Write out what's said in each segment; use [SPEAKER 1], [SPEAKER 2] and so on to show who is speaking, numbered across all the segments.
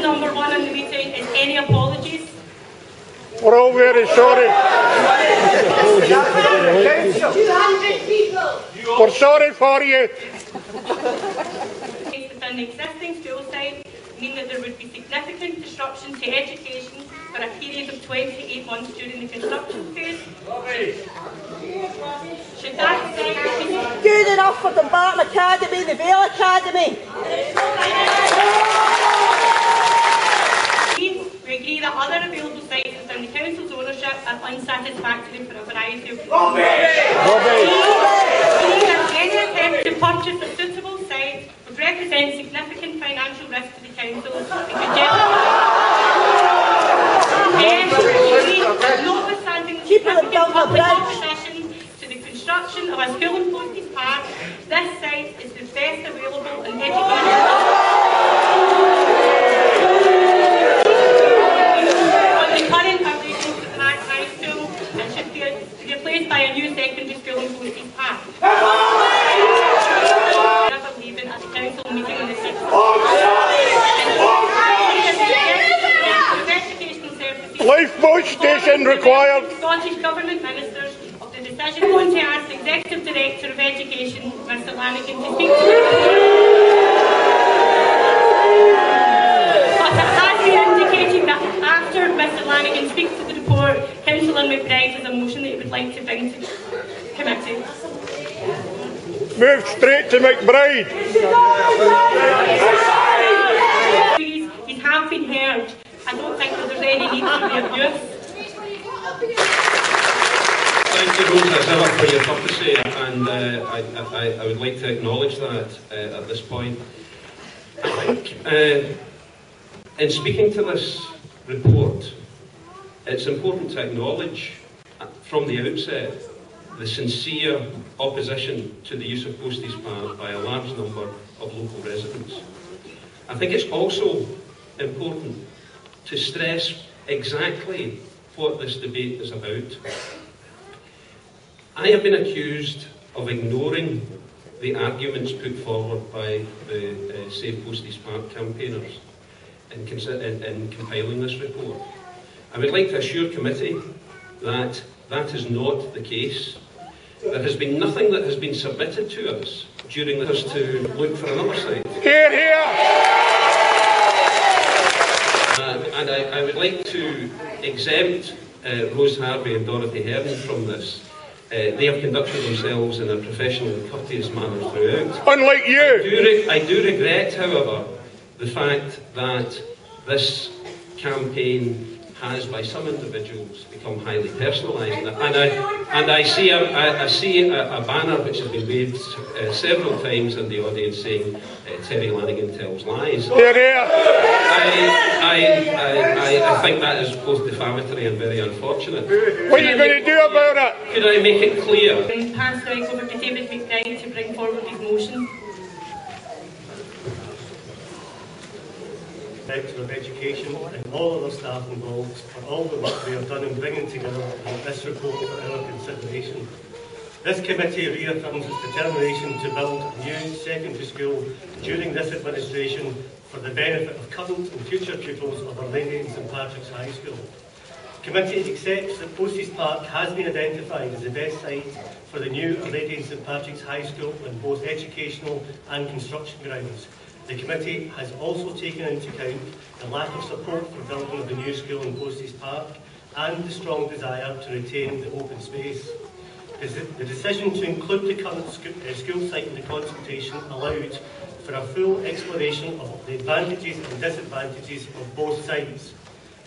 [SPEAKER 1] number 1 on the meeting is any apologies.
[SPEAKER 2] We're all very sorry.
[SPEAKER 3] 200 people.
[SPEAKER 2] We're sorry for you.
[SPEAKER 1] Within the existing school site mean that there would be significant disruption to education for a period of 28 months during the construction phase. Should that site be
[SPEAKER 4] good enough for the Barton Academy, the Vale Academy?
[SPEAKER 1] We agree that other available sites within the council's ownership are unsatisfactory for a variety of reasons. Any attempt to purchase a suitable site would represent significant financial risk to the council and could notwithstanding the significant public opposition to the construction of a school in Posties Park, this site is the best available in education. On the current foundations of the High School and should be replaced by a new secondary school in Posties Park. Never leaving at the council meeting on the 6th.
[SPEAKER 2] Lifeboat station required.
[SPEAKER 1] Scottish Government Ministers of the decision going to ask the Executive Director of Education, Mr Lanigan, to speak to the but it has been indicated that after Mr Lanigan speaks to the report, Councillor McBride has a motion that he would like to bring to the committee.
[SPEAKER 2] Move straight to McBride.
[SPEAKER 1] These have been heard. I don't think that there's any need to be abused.
[SPEAKER 5] Thank you, Rose, as ever, for your courtesy, and I would like to acknowledge that at this point. I think, in speaking to this report, it's important to acknowledge from the outset the sincere opposition to the use of Posties Park by a large number of local residents. I think it's also important to stress exactly what this debate is about. I have been accused of ignoring the arguments put forward by the Save Posties Park campaigners in compiling this report. I would like to assure committee that that is not the case. There has been nothing that has been submitted to us during this to look for another site.
[SPEAKER 2] Hear, hear!
[SPEAKER 5] And I would like to exempt Rose Harvey and Dorothy Hearn from this. They have conducted themselves in a professional and courteous manner throughout.
[SPEAKER 2] Unlike you!
[SPEAKER 5] I do regret, however, the fact that this campaign has, by some individuals, become highly personalised. And I see a banner which has been waved several times in the audience saying, Terry Lanigan tells lies.
[SPEAKER 2] Hear, hear!
[SPEAKER 5] I think that is both defamatory and very unfortunate.
[SPEAKER 2] What are you going to do about it?
[SPEAKER 5] Could I make it clear?
[SPEAKER 1] Pass the mic over to David McBride to bring forward his motion.
[SPEAKER 6] Director of Education and all of our staff involved for all the work they have done in bringing together this report for our consideration. This committee reaffirms its determination to build a new secondary school during this administration for the benefit of current and future pupils of Our Lady of St Patrick's High School. The committee accepts that Posties Park has been identified as the best site for the new Our Lady of St Patrick's High School on both educational and construction grounds. The committee has also taken into account the lack of support for building of the new school in Posties Park and the strong desire to retain the open space. The decision to include the current school site in the consultation allowed for a full exploration of the advantages and disadvantages of both sites.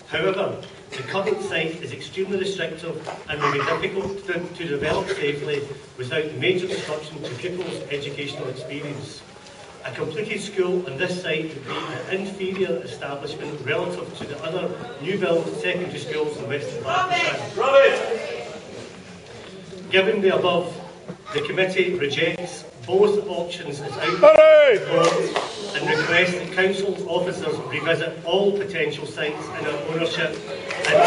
[SPEAKER 6] However, the current site is extremely restrictive and will be difficult to develop safely without major disruption to pupils' educational experience. A completed school on this site would be an inferior establishment relative to the other new build secondary schools in Western Pakistan. Given the above, the committee rejects both options as outlined and requests that council officers revisit all potential sites in our ownership and all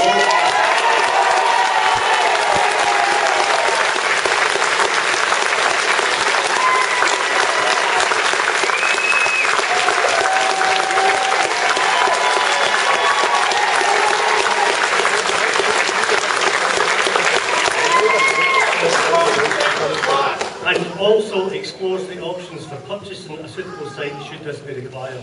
[SPEAKER 6] explores the options for purchasing a suitable site should this be required.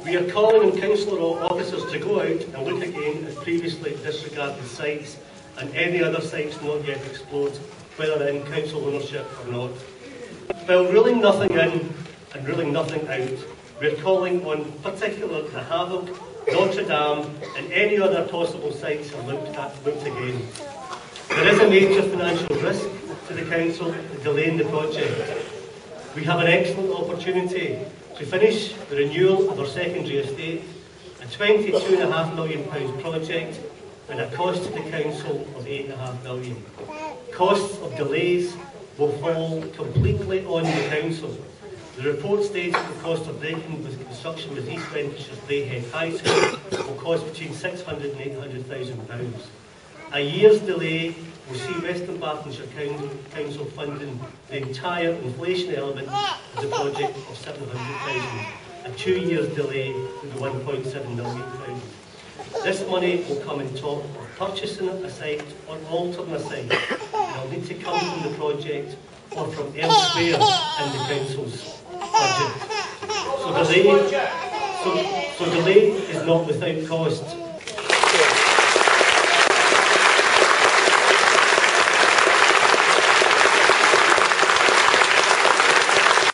[SPEAKER 6] We are calling on councillor officers to go out and look again at previously disregarded sites and any other sites not yet explored, whether in council ownership or not. While ruling nothing in and ruling nothing out, we're calling on particularly the Havelock, Notre Dame and any other possible sites are looked again. There is a major financial risk to the council in delaying the project. We have an excellent opportunity to finish the renewal of our secondary estate, a £22.5 million project and a cost to the council of £8.5 million. Costs of delays will fall completely on the council. The report states that the cost of breaking with construction with East Renfrewshire's Braehead High School will cost between £600,000 and £800,000. A year's delay will see Western Bartonshire Council funding the entire inflation element of the project of £700,000. A 2 years delay with the £1.7 million. This money will come on top of purchasing a site or altering a site, and will need to come from the project or from elsewhere in the council's budget. So delay is not without cost.